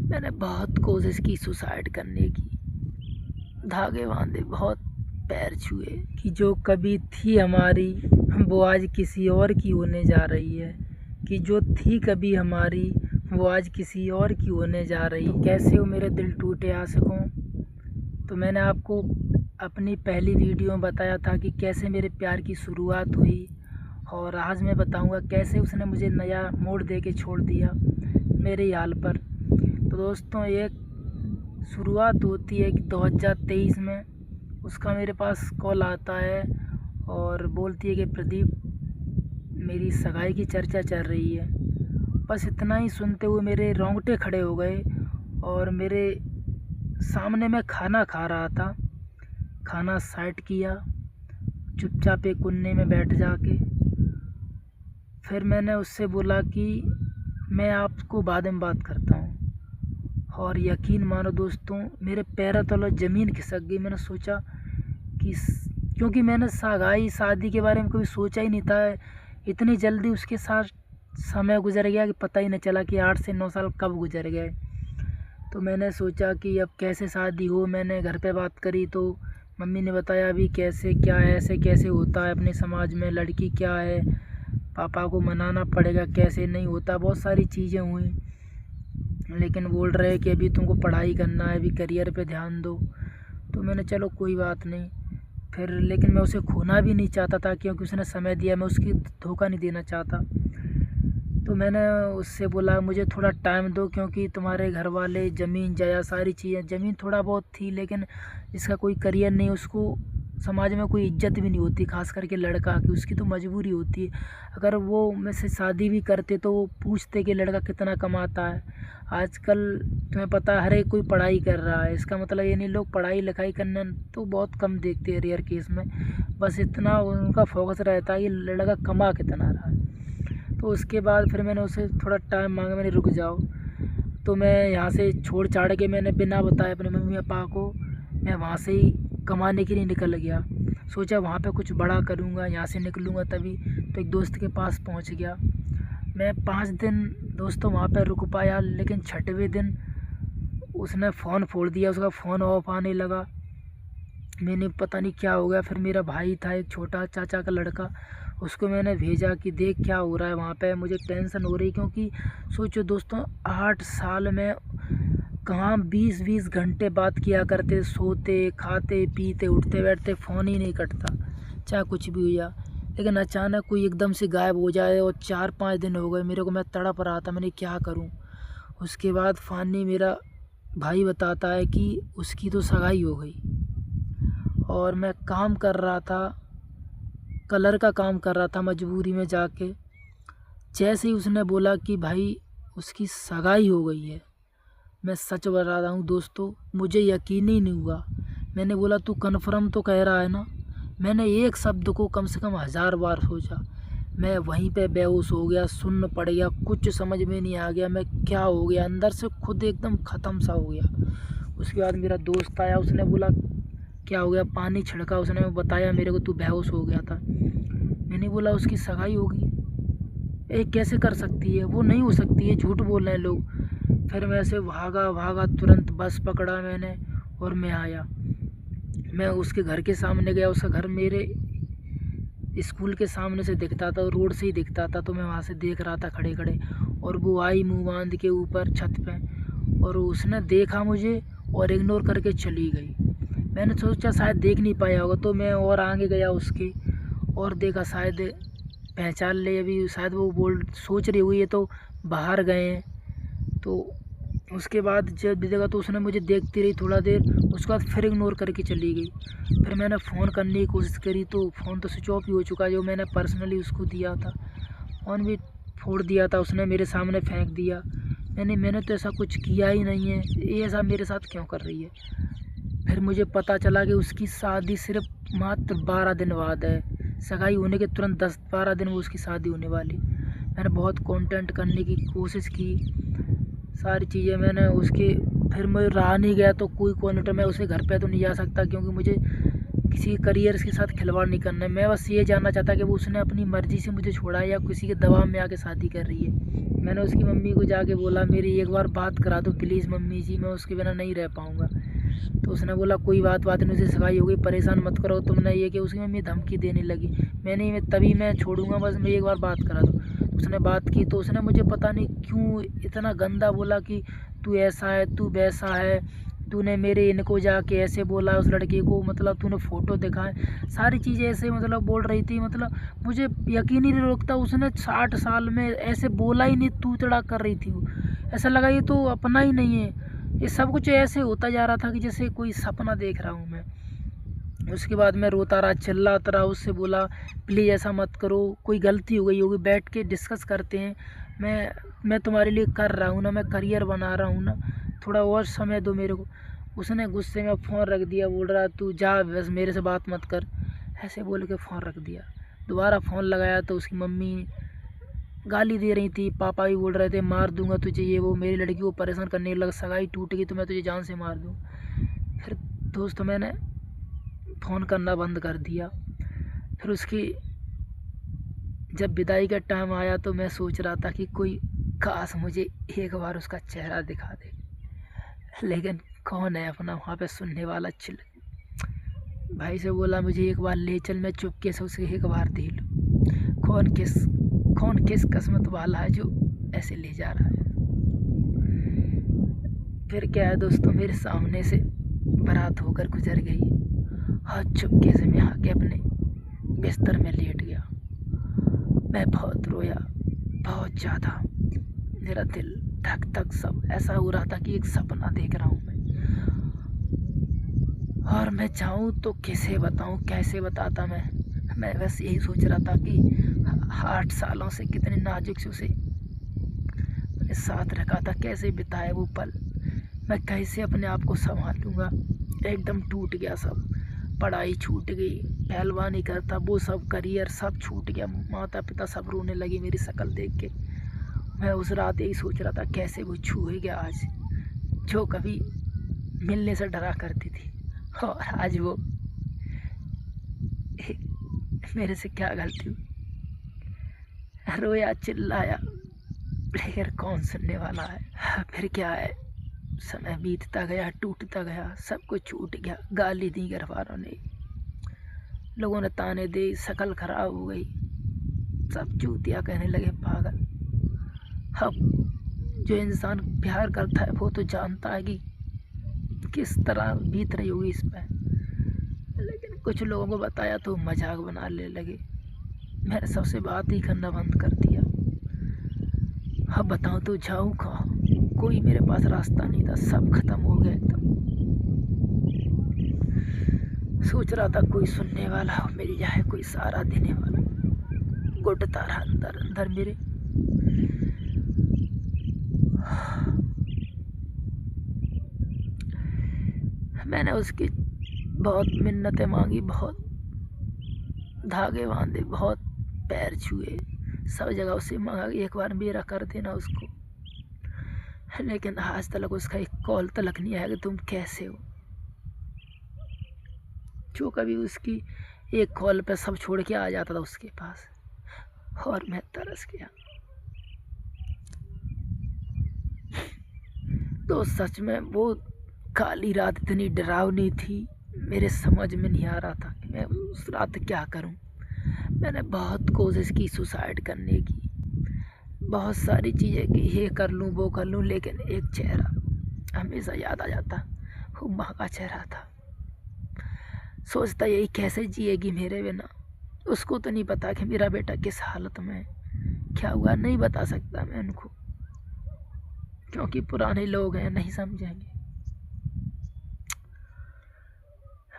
मैंने बहुत कोशिश की सुसाइड करने की, धागे बांधे, बहुत पैर छुए कि जो कभी थी हमारी वो आज किसी और की होने जा रही है, कि जो थी कभी हमारी वो आज किसी और की होने जा रही। तो कैसे हो मेरे दिल टूटे आशिकों। तो मैंने आपको अपनी पहली वीडियो में बताया था कि कैसे मेरे प्यार की शुरुआत हुई, और आज मैं बताऊंगा कैसे उसने मुझे नया मोड़ दे के छोड़ दिया मेरे हाल पर। तो दोस्तों, एक शुरुआत होती है कि 2023 में उसका मेरे पास कॉल आता है और बोलती है कि प्रदीप, मेरी सगाई की चर्चा चल रही है। बस इतना ही सुनते हुए मेरे रोंगटे खड़े हो गए, और मेरे सामने मैं खाना खा रहा था, खाना साइड किया, चुपचाप एक कोने में बैठ जाके फिर मैंने उससे बोला कि मैं आपको बाद में बात करता हूँ। और यकीन मानो दोस्तों, मेरे पैरों तले ज़मीन खिसक गई। मैंने सोचा कि क्योंकि मैंने सगाई शादी के बारे में कभी सोचा ही नहीं था, इतनी जल्दी उसके साथ समय गुजर गया कि पता ही नहीं चला कि 8 से 9 साल कब गुजर गए। तो मैंने सोचा कि अब कैसे शादी हो। मैंने घर पे बात करी तो मम्मी ने बताया अभी कैसे क्या है, ऐसे कैसे होता है अपने समाज में, लड़की क्या है, पापा को मनाना पड़ेगा, कैसे नहीं होता, बहुत सारी चीज़ें हुई। लेकिन बोल रहे कि अभी तुमको पढ़ाई करना है, अभी करियर पे ध्यान दो। तो मैंने चलो कोई बात नहीं। फिर लेकिन मैं उसे खोना भी नहीं चाहता था, क्योंकि उसने समय दिया, मैं उसकी धोखा नहीं देना चाहता। तो मैंने उससे बोला मुझे थोड़ा टाइम दो, क्योंकि तुम्हारे घर वाले ज़मीन जायदाद सारी चीज़ें, ज़मीन थोड़ा बहुत थी लेकिन इसका कोई करियर नहीं, उसको समाज में कोई इज्जत भी नहीं होती, खास करके लड़का की, उसकी तो मजबूरी होती है। अगर वो मुझसे शादी भी करते तो वो पूछते कि लड़का कितना कमाता है। आजकल तुम्हें पता है हर एक कोई पढ़ाई कर रहा है, इसका मतलब ये नहीं, लोग पढ़ाई लिखाई करना तो बहुत कम देखते हैं रेयर केस में, बस इतना उनका फोकस रहता है कि लड़का कमा कितना रहा है। तो उसके बाद फिर मैंने उसे थोड़ा टाइम मांगा, मैंने रुक जाओ। तो मैं यहाँ से छोड़ छाड़ के मैंने बिना बताए अपने मम्मी पापा को मैं वहाँ से ही कमाने के लिए निकल गया। सोचा वहाँ पे कुछ बड़ा करूँगा, यहाँ से निकलूँगा तभी। तो एक दोस्त के पास पहुँच गया। मैं 5 दिन दोस्तों वहाँ पे रुक पाया, लेकिन छठवें दिन उसने फ़ोन फोड़ दिया, उसका फ़ोन ऑफ आने लगा। मैंने पता नहीं क्या हो गया। फिर मेरा भाई था एक छोटा चाचा का लड़का, उसको मैंने भेजा कि देख क्या हो रहा है वहाँ पे। मुझे टेंशन हो रही, क्योंकि सोचो दोस्तों 8 साल में कहाँ 20-20 घंटे बात किया करते, सोते खाते पीते उठते बैठते, फ़ोन ही नहीं कटता चाहे कुछ भी हो जाए। लेकिन अचानक कोई एकदम से गायब हो जाए, और 4-5 दिन हो गए मेरे को, मैं तड़प रहा था, मैंने क्या करूँ। उसके बाद फानी मेरा भाई बताता है कि उसकी तो सगाई हो गई, और मैं काम कर रहा था, कलर का काम कर रहा था मजबूरी में जाके। जैसे ही उसने बोला कि भाई उसकी सगाई हो गई है, मैं सच बता रहा हूँ दोस्तों, मुझे यकीन ही नहीं हुआ। मैंने बोला तू कन्फर्म तो कह रहा है ना। मैंने एक शब्द को कम से कम 1000 बार सोचा। मैं वहीं पे बेहोश हो गया, सुन्न पड़ गया, कुछ समझ में नहीं आ गया मैं क्या हो गया, अंदर से खुद एकदम ख़त्म सा हो गया। उसके बाद मेरा दोस्त आया, उसने बोला क्या हो गया, पानी छिड़का, उसने बताया मेरे को तू बेहोश हो गया था। मैंने बोला उसकी सगाई होगी, ये कैसे कर सकती है, वो नहीं हो सकती है, झूठ बोल रहे हैं लोग। फिर मैं ऐसे भागा भागा, तुरंत बस पकड़ा मैंने और मैं आया। मैं उसके घर के सामने गया, उसका घर मेरे स्कूल के सामने से दिखता था, रोड से ही दिखता था। तो मैं वहाँ से देख रहा था खड़े खड़े, और वो आई मुँह बांध के ऊपर छत पे, और उसने देखा मुझे और इग्नोर करके चली गई। मैंने सोचा शायद देख नहीं पाया होगा, तो मैं और आगे गया उसके, और देखा शायद पहचान ले, अभी शायद वो बोल सोच रही हुई है तो बाहर गए हैं। तो उसके बाद जब देखा तो उसने मुझे देखती रही थोड़ा देर, उसके बाद फिर इग्नोर करके चली गई। फिर मैंने फ़ोन करने की कोशिश करी तो फ़ोन तो स्विच ऑफ ही हो चुका, जो मैंने पर्सनली उसको दिया था। फ़ोन भी फोड़ दिया था उसने, मेरे सामने फेंक दिया। मैंने तो ऐसा कुछ किया ही नहीं है, ये ऐसा मेरे साथ क्यों कर रही है। फिर मुझे पता चला कि उसकी शादी सिर्फ मात्र 12 दिन बाद है, सगाई होने के तुरंत 10-12 दिन वो उसकी शादी होने वाली। मैंने बहुत कंटेंट करने की कोशिश की, सारी चीज़ें मैंने उसके, फिर मैं रहा नहीं गया तो कोई कॉन्टेंट, मैं उसके घर पे तो नहीं जा सकता, क्योंकि मुझे किसी के करियर के साथ खिलवाड़ नहीं करना है। मैं बस ये जानना चाहता कि वो उसने अपनी मर्ज़ी से मुझे छोड़ा है या किसी के दबाव में आके शादी कर रही है। मैंने उसकी मम्मी को जाके बोला मेरी एक बार बात करा दो प्लीज़ मम्मी जी, मैं उसके बिना नहीं रह पाऊँगा। तो उसने बोला कोई बात नहीं, उसे सगाई हो गई, परेशान मत करो। तुमने ये कि उसकी मम्मी धमकी देने लगी। मैंने तभी मैं छोड़ूंगा, बस मैं एक बार बात करा दो। उसने बात की तो उसने मुझे पता नहीं क्यों इतना गंदा बोला कि तू ऐसा है, तू वैसा है, तूने मेरे इनको जाके ऐसे बोला उस लड़के को, मतलब तूने फ़ोटो दिखाए, सारी चीज़ें ऐसे मतलब बोल रही थी। मतलब मुझे यकीन ही नहीं रोकता, उसने 60 साल में ऐसे बोला ही नहीं, तू तड़ा कर रही थी वो। ऐसा लगा ये तो अपना ही नहीं है। ये सब कुछ ऐसे होता जा रहा था कि जैसे कोई सपना देख रहा हूँ मैं। उसके बाद मैं रोता रहा, चिल्लाता रहा, उससे बोला प्लीज़ ऐसा मत करो, कोई गलती हो गई होगी, बैठ के डिस्कस करते हैं। मैं तुम्हारे लिए कर रहा हूँ ना, मैं करियर बना रहा हूँ ना, थोड़ा और समय दो मेरे को। उसने गुस्से में फ़ोन रख दिया, बोल रहा तू जा बस मेरे से बात मत कर, ऐसे बोल के फ़ोन रख दिया। दोबारा फ़ोन लगाया तो उसकी मम्मी गाली दे रही थी, पापा भी बोल रहे थे मार दूंगा तुझे, ये वो, मेरी लड़की को परेशान करने लगा, सगाई टूट गई तो मैं तुझे जान से मार दूँ। फिर दोस्तों मैंने फ़ोन करना बंद कर दिया। फिर उसकी जब विदाई का टाइम आया तो मैं सोच रहा था कि कोई काश मुझे एक बार उसका चेहरा दिखा दे, लेकिन कौन है अपना वहाँ पे सुनने वाला। चिल भाई से बोला मुझे एक बार ले चल, मैं चुपके से उसे एक बार दे लूँ। कौन किस किस्मत वाला है जो ऐसे ले जा रहा है। फिर क्या है दोस्तों, मेरे सामने से बारात होकर गुजर गई और चुपके से मैं आके अपने बिस्तर में लेट गया। मैं बहुत रोया, बहुत ज़्यादा। मेरा दिल धक धक सब ऐसा हो रहा था कि एक सपना देख रहा हूँ मैं। और मैं चाहूँ तो कैसे बताऊँ, कैसे बताता मैं बस यही सोच रहा था कि 8 सालों से कितने नाजुक से उसे मैंने साथ रखा था, कैसे बिताए वो पल, मैं कैसे अपने आप को संभालूंगा। एकदम टूट गया सब, पढ़ाई छूट गई, पहलवानी करता वो सब, करियर सब छूट गया। माता पिता सब रोने लगे मेरी शक्ल देख के। मैं उस रात यही सोच रहा था कैसे वो छूए गया आज, जो कभी मिलने से डरा करती थी, और आज वो मेरे से क्या गलती हुई। रोया चिल्लाया, लेकिन कौन सुनने वाला है। फिर क्या है, समय बीतता गया, टूटता गया, सब कुछ छूट गया। गाली दी घर वालों ने, लोगों ने ताने दे, शक्ल खराब हो गई, सब चूतिया कहने लगे पागल। अब जो इंसान प्यार करता है वो तो जानता है कि किस तरह बीत रही होगी इस पर, लेकिन कुछ लोगों को बताया तो मजाक बनाने लगे। मैंने सबसे बात ही करना बंद कर दिया। अब बताऊं तो जाऊं कहाँ, कोई मेरे पास रास्ता नहीं था, सब खत्म हो गया एकदम। सोच रहा था कोई सुनने वाला हो मेरी, चाहे कोई सहारा देने वाला। घुटता रहा अंदर अंदर मेरे। मैंने उसकी बहुत मिन्नतें मांगी, बहुत धागे बांधे, बहुत पैर छुए, सब जगह उससे मांगा कि एक बार मेरा कर देना उसको, लेकिन आज तक उसका एक कॉल तलक नहीं आया कि तुम कैसे हो। जो कभी उसकी एक कॉल पे सब छोड़ के आ जाता था उसके पास, और मैं तरस गया। तो सच में वो काली रात इतनी डरावनी थी, मेरे समझ में नहीं आ रहा था कि मैं उस रात क्या करूं। मैंने बहुत कोशिश की सुसाइड करने की, बहुत सारी चीज़ें की, ये कर लूं वो कर लूं, लेकिन एक चेहरा हमेशा याद आ जाता, वो माँ का चेहरा था। सोचता यही कैसे जिएगी मेरे बिना। उसको तो नहीं पता कि मेरा बेटा किस हालत में क्या हुआ, नहीं बता सकता मैं उनको, क्योंकि पुराने लोग हैं, नहीं समझेंगे।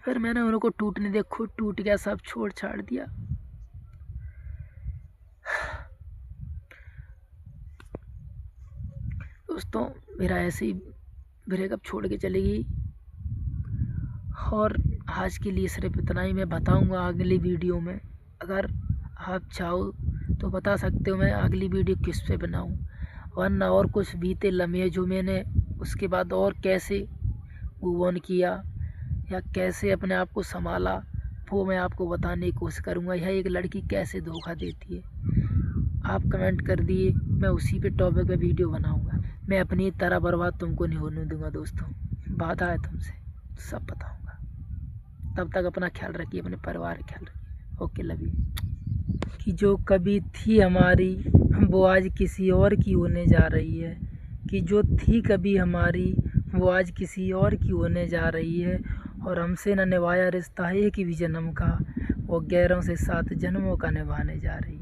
फिर मैंने उनको टूटने दिया, खुद टूट गया, सब छोड़ छाड़ दिया। दोस्तों मेरा ऐसे ही ब्रेकअप छोड़ के चली गई, और आज के लिए सिर्फ इतना ही। मैं बताऊंगा अगली वीडियो में, अगर आप चाहो तो बता सकते हो मैं अगली वीडियो किस पे बनाऊं, वरना और कुछ बीते लम्हे जो मैंने उसके बाद और कैसे मूव ऑन किया या कैसे अपने आप को संभाला, वो मैं आपको बताने की कोशिश करूँगा यह एक लड़की कैसे धोखा देती है। आप कमेंट कर दिए, मैं उसी पे टॉपिक पे वीडियो बनाऊँगा। मैं अपनी तरह बर्बाद तुमको नहीं होने दूँगा दोस्तों, वादा है तुमसे, सब बताऊँगा। तब तक अपना ख्याल रखिए, अपने परिवार का ख्याल रखिए। Okay, love you. कि जो कभी थी हमारी वो आज किसी और की होने जा रही है, कि जो थी कभी हमारी वो आज किसी और की होने जा रही है, और हमसे न निभाया रिश्ता एक ही जन्म का, वो गैरों से 7 जन्मों का निभाने जा रही है।